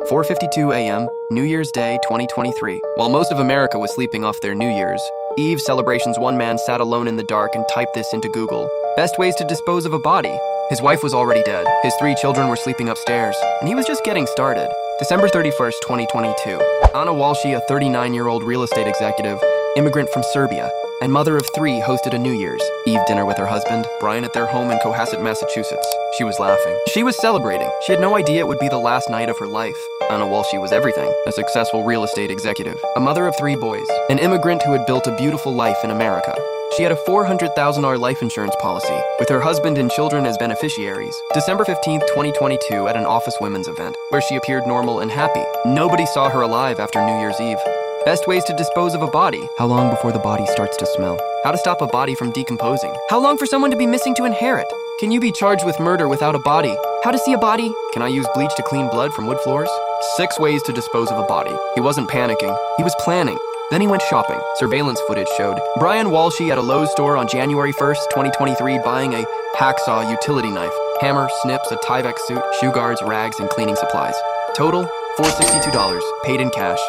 4:52 a.m., New Year's Day 2023. While most of America was sleeping off their New Year's Eve celebrations, one man sat alone in the dark and typed this into Google. Best ways to dispose of a body. His wife was already dead. His 3 children were sleeping upstairs, and he was just getting started. December 31st, 2022. Ana Walshe, a 39-year-old real estate executive, immigrant from Serbia, and mother of 3, hosted a New Year's Eve dinner with her husband, Brian, at their home in Cohasset, Massachusetts. She was laughing. She was celebrating. She had no idea it would be the last night of her life. Ana Walshe was everything: a successful real estate executive, a mother of 3 boys, an immigrant who had built a beautiful life in America. She had a $400,000 life insurance policy, with her husband and children as beneficiaries. December 15th, 2022, at an Office Women's event, where she appeared normal and happy. Nobody saw her alive after New Year's Eve. Best ways to dispose of a body. How long before the body starts to smell? How to stop a body from decomposing? How long for someone to be missing to inherit? Can you be charged with murder without a body? How to see a body? Can I use bleach to clean blood from wood floors? 6 ways to dispose of a body. He wasn't panicking. He was planning. Then he went shopping. Surveillance footage showed Brian Walshe at a Lowe's store on January 1st, 2023, buying a hacksaw utility knife, hammer, snips, a Tyvek suit, shoe guards, rags, and cleaning supplies. Total, $462, paid in cash.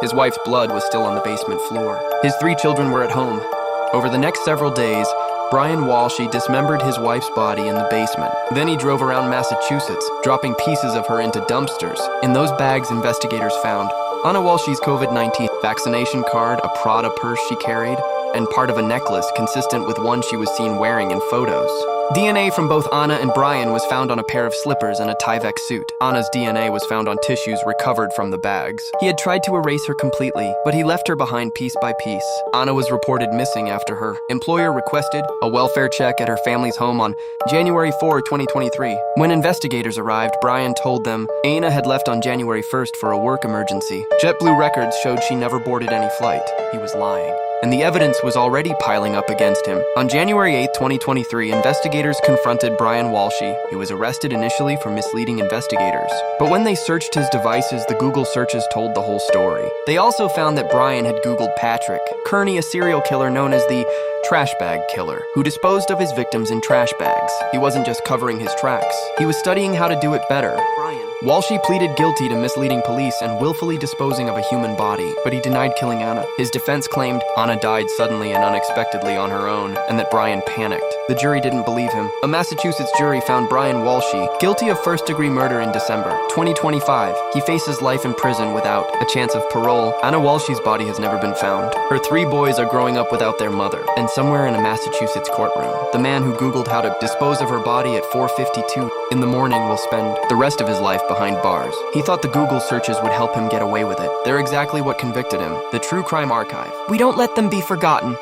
His wife's blood was still on the basement floor. His 3 children were at home. Over the next several days, Brian Walshe dismembered his wife's body in the basement. Then he drove around Massachusetts, dropping pieces of her into dumpsters. In those bags, investigators found Ana Walshe's COVID-19 vaccination card, a Prada purse she carried, and part of a necklace consistent with one she was seen wearing in photos. DNA from both Ana and Brian was found on a pair of slippers and a Tyvek suit. Ana's DNA was found on tissues recovered from the bags. He had tried to erase her completely, but he left her behind piece by piece. Ana was reported missing after her employer requested a welfare check at her family's home on January 4, 2023. When investigators arrived, Brian told them Ana had left on January 1st for a work emergency. JetBlue records showed she never boarded any flight. He was lying, and the evidence was already piling up against him. On January 8, 2023, investigators confronted Brian Walshe. He was arrested initially for misleading investigators, but when they searched his devices, the Google searches told the whole story. They also found that Brian had Googled Patrick Kearney, a serial killer known as the trash bag killer, who disposed of his victims in trash bags. He wasn't just covering his tracks. He was studying how to do it better. Walshe pleaded guilty to misleading police and willfully disposing of a human body, but he denied killing Ana. His defense claimed Ana died suddenly and unexpectedly on her own, and that Brian panicked. The jury didn't believe him. A Massachusetts jury found Brian Walshe guilty of first-degree murder in December 2025. He faces life in prison without a chance of parole. Ana Walshe's body has never been found. Her 3 boys are growing up without their mother, and somewhere in a Massachusetts courtroom, the man who Googled how to dispose of her body at 4:52 in the morning will spend the rest of his life behind bars. He thought the Google searches would help him get away with it. They're exactly what convicted him. The True Crime Archive. We don't let them be forgotten.